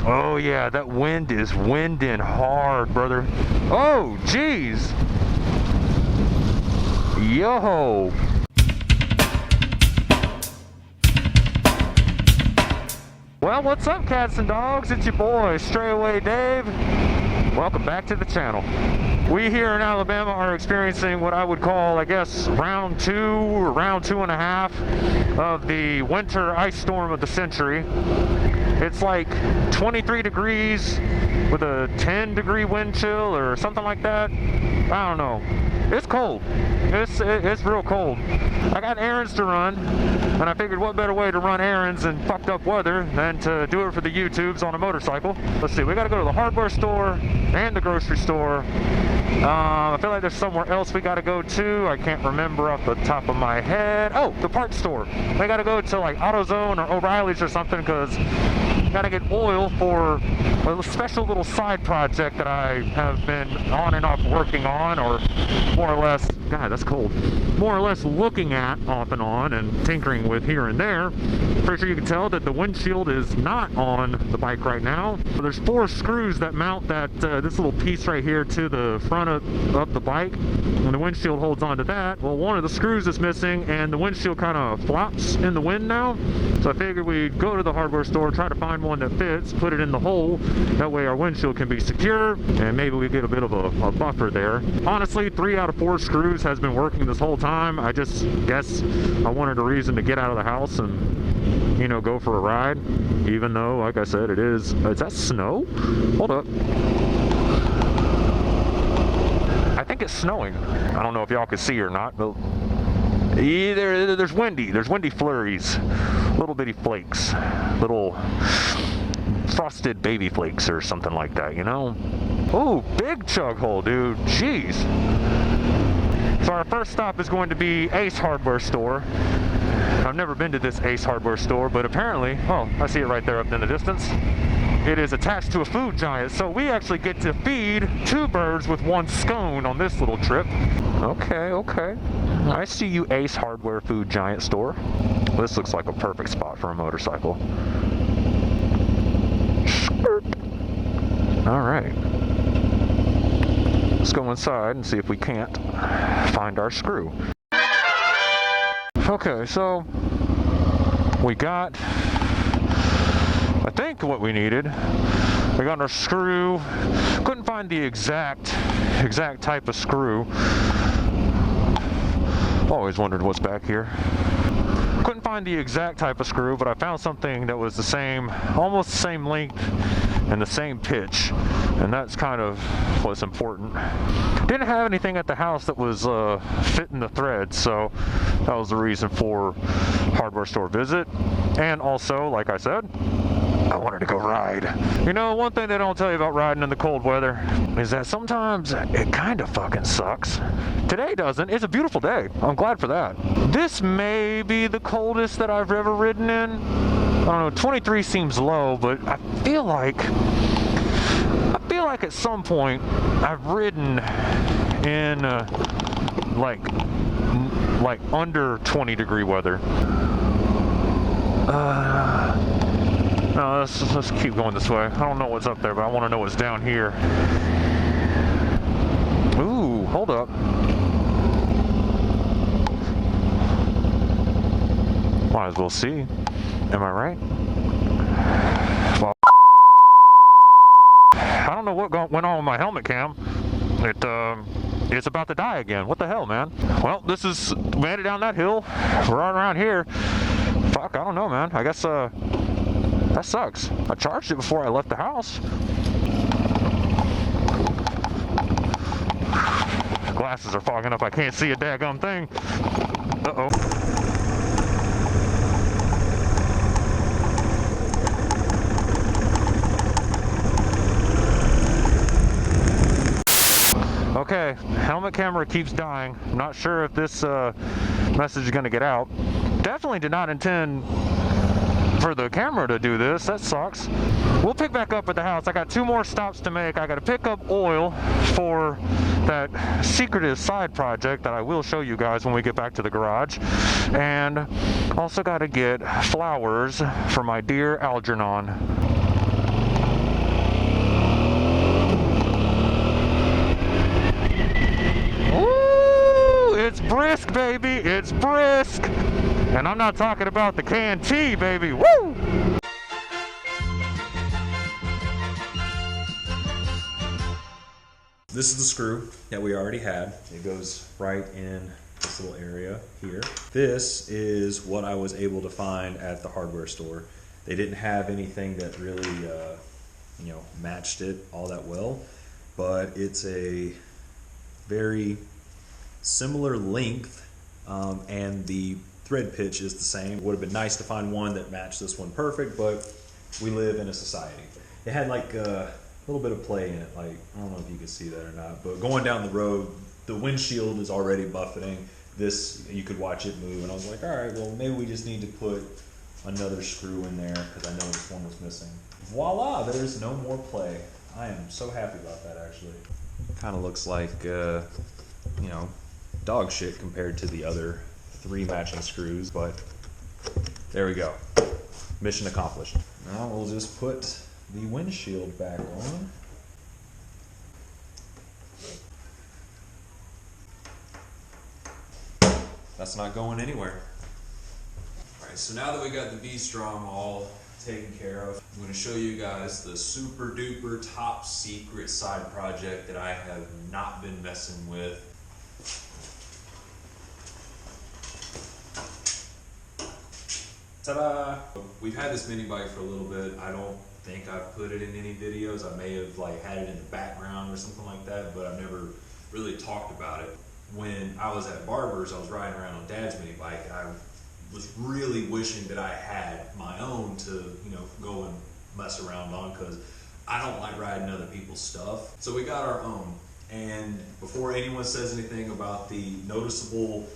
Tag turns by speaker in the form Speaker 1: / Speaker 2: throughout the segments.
Speaker 1: Oh yeah, that wind is winding hard, brother. Oh, jeez. Yo. Well, what's up, cats and dogs? It's your boy, Stray Away Dave. Welcome back to the channel. We here in Alabama are experiencing what I would call, I guess, round 2 or round 2.5 of the winter ice storm of the century. It's like 23 degrees with a 10-degree wind chill or something like that. I don't know. It's cold. It's real cold. I got errands to run, and I figured what better way to run errands in fucked up weather than to do it for the YouTubes on a motorcycle. Let's see, we gotta go to the hardware store and the grocery store. I feel like there's somewhere else we gotta go to. I can't remember off the top of my head. Oh, the parts store. We gotta go to like AutoZone or O'Reilly's or something because gotta get oil for a special little side project that I have been on and off working on, or more or less, God, that's cold, more or less looking at off and on and tinkering with here and there. Pretty sure you can tell that the windshield is not on the bike right now. So there's 4 screws that mount that this little piece right here to the front of the bike, and the windshield holds onto that. Well, one of the screws is missing, and the windshield kind of flops in the wind now. So I figured we'd go to the hardware store, try to find one that fits, put it in the hole. That way our windshield can be secure, and maybe we get a bit of a buffer there. Honestly, 3 out of 4 screws has been working this whole time. I just guess I wanted a reason to get out of the house and, you know, go for a ride. Even though, like I said, is that snow? Hold up. I think it's snowing. I don't know if y'all can see or not, but there's windy flurries, little bitty flakes, little frosted baby flakes or something like that, you know? Oh, big chug hole, dude. Jeez. So our first stop is going to be Ace Hardware Store. I've never been to this Ace Hardware Store, but apparently, oh, I see it right there up in the distance. It is attached to a food giant, so we actually get to feed 2 birds with 1 scone on this little trip. Okay, okay. I see you, Ace Hardware Food Giant Store. This looks like a perfect spot for a motorcycle. All right. Let's go inside and see if we can't find our screw. Okay, so we got, I think, what we needed. We got our screw. Couldn't find the exact type of screw. Always wondered what's back here. Couldn't find the exact type of screw, but I found something that was the same, almost the same length and the same pitch, and that's kind of what's important. Didn't have anything at the house that was fitting the thread, so that was the reason for hardware store visit. And also, like I said, I wanted to go ride. You know, one thing they don't tell you about riding in the cold weather is that sometimes it kind of fucking sucks. Today doesn't. It's a beautiful day. I'm glad for that. This may be the coldest that I've ever ridden in. I don't know, 23 seems low, but I feel like at some point I've ridden in like under 20-degree weather. No, let's keep going this way. I don't know what's up there, but I want to know what's down here. Ooh, hold up. Might as well see. Am I right? Well, I don't know what went on with my helmet cam. It's about to die again. What the hell, man? Well, we made it down that hill. We're right around here. Fuck, I don't know, man. I guess, that sucks. I charged it before I left the house. Glasses are fogging up. I can't see a daggum thing. Uh-oh. Okay, helmet camera keeps dying. I'm not sure if this message is going to get out. Definitely did not intend for the camera to do this. That sucks. We'll pick back up at the house. I got 2 more stops to make. I got to pick up oil for that secretive side project that I will show you guys when we get back to the garage, and also got to get flowers for my dear Algernon. it's brisk, baby. It's brisk. And I'm not talking about the canned tea, baby. Woo! This is the screw that we already had. It goes right in this little area here. This is what I was able to find at the hardware store. They didn't have anything that really, matched it all that well, but it's a very similar length, and the thread pitch is the same. It would have been nice to find one that matched this one perfect, but we live in a society. It had like a little bit of play in it, like, I don't know if you can see that or not, but going down the road, the windshield is already buffeting. This, you could watch it move, and I was like, all right, well, maybe we just need to put another screw in there because I know this one was missing. Voila, there's no more play. I am so happy about that, actually. Kind of looks like, dog shit compared to the other 3 matching screws, but there we go. Mission accomplished. Now we'll just put the windshield back on. That's not going anywhere. Alright, so now that we got the V-Strom all taken care of, I'm going to show you guys the super duper top secret side project that I have not been messing with. Ta-da! We've had this mini bike for a little bit. I don't think I've put it in any videos. I may have had it in the background or something like that, but I've never really talked about it. When I was at Barber's, I was riding around on Dad's mini bike, and I was really wishing that I had my own to, go and mess around on, because I don't like riding other people's stuff. So we got our own. And before anyone says anything about the noticeable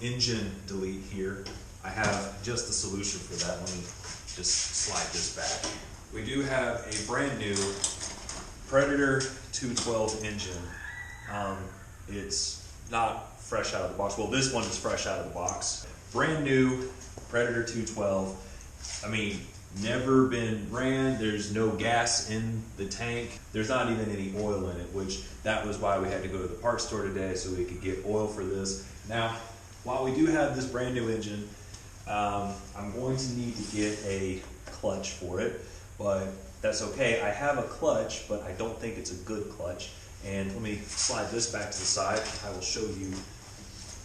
Speaker 1: engine delete here, I have just the solution for that. Let me just slide this back. We do have a brand new Predator 212 engine. It's not fresh out of the box. Well, this one is fresh out of the box. Brand new Predator 212. I mean, never been ran. There's no gas in the tank. There's not even any oil in it, which that was why we had to go to the parts store today so we could get oil for this. Now, while we do have this brand new engine, I'm going to need to get a clutch for it, but that's okay. I have a clutch, but I don't think it's a good clutch. And let me slide this back to the side. I will show you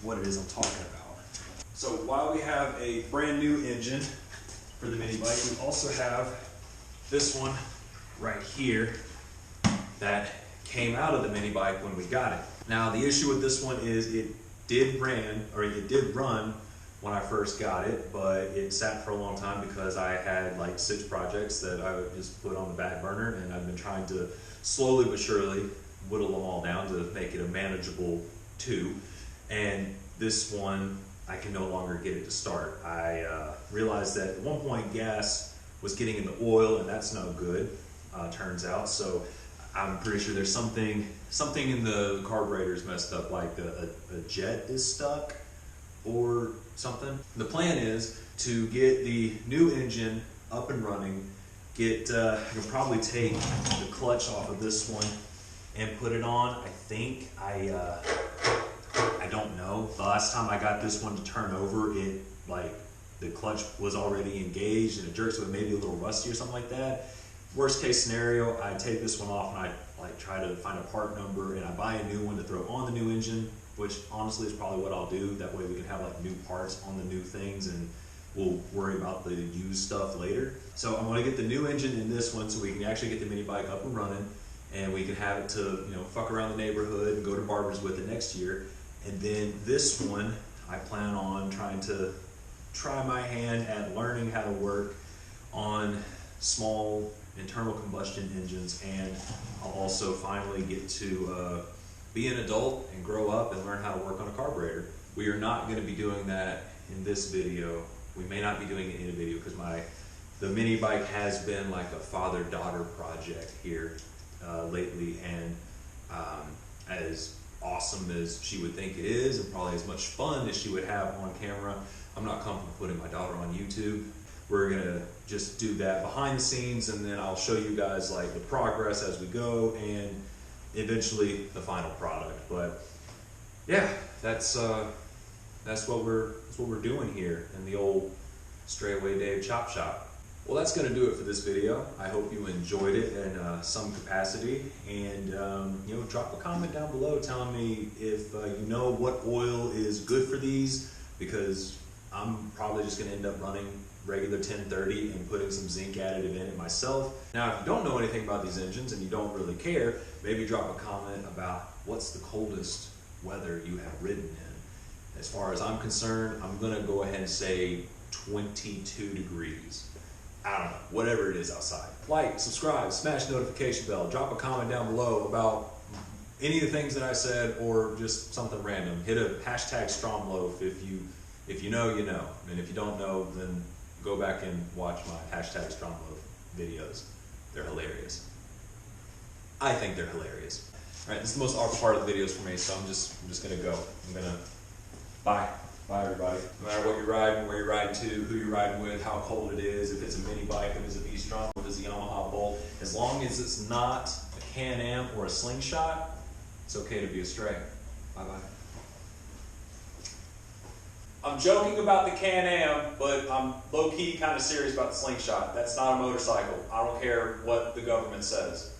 Speaker 1: what it is I'm talking about. So while we have a brand new engine for the mini bike, we also have this one right here that came out of the mini bike when we got it. Now the issue with this one is it did run when I first got it, but it sat for a long time because I had like 6 projects that I would just put on the back burner, and I've been trying to slowly but surely whittle them all down to make it a manageable 2. And this one, I can no longer get it to start. I realized that at one point gas was getting in the oil, and that's no good, turns out. So I'm pretty sure there's something in the carburetor's messed up, like a jet is stuck or something. The plan is to get the new engine up and running, I can probably take the clutch off of this one and put it on. I think, I don't know. The last time I got this one to turn over, the clutch was already engaged and it jerked, so it may be a little rusty or something like that. Worst case scenario, I take this one off and I try to find a part number and I buy a new one to throw on the new engine, which honestly is probably what I'll do. That way we can have new parts on the new things and we'll worry about the used stuff later. So I'm gonna get the new engine in this one so we can actually get the mini bike up and running, and we can have it to fuck around the neighborhood and go to Barber's with it next year. And then this one, I plan on try my hand at learning how to work on small internal combustion engines, and I'll also finally get to be an adult and grow up and learn how to work on a carburetor. We are not going to be doing that in this video. We may not be doing it in a video because the mini bike has been like a father-daughter project here lately, and as awesome as she would think it is, and probably as much fun as she would have on camera, I'm not comfortable putting my daughter on YouTube. We're gonna just do that behind the scenes, and then I'll show you guys the progress as we go, and eventually the final product. But yeah,
Speaker 2: that's what we're doing here in the old Straightaway Dave Chop Shop. Well, that's going to do it for this video. I hope you enjoyed it in some capacity, and you know, drop a comment down below telling me if you know what oil is good for these, because I'm probably just going to end up running regular 1030 and putting some zinc additive in it myself. Now, if you don't know anything about these engines and you don't really care, maybe drop a comment about what's the coldest weather you have ridden in. As far as I'm concerned, I'm going to go ahead and say 22 degrees. I don't know, whatever it is outside. Like, subscribe, smash the notification bell, drop a comment down below about any of the things that I said or just something random. Hit a hashtag Stromloaf if you know, you know. And if you don't know, then go back and watch my hashtag Stromloaf videos. They're hilarious. I think they're hilarious. All right, this is the most awkward part of the videos for me, so I'm just gonna go. Bye. Bye, everybody. No matter what you're riding, where you're riding to, who you're riding with, how cold it is, if it's a mini bike, if it's a V-Strom, if it's a Yamaha Bolt, as long as it's not a Can-Am or a Slingshot, it's okay to be a stray. Bye-bye. I'm joking about the Can-Am, but I'm low-key kind of serious about the Slingshot. That's not a motorcycle. I don't care what the government says.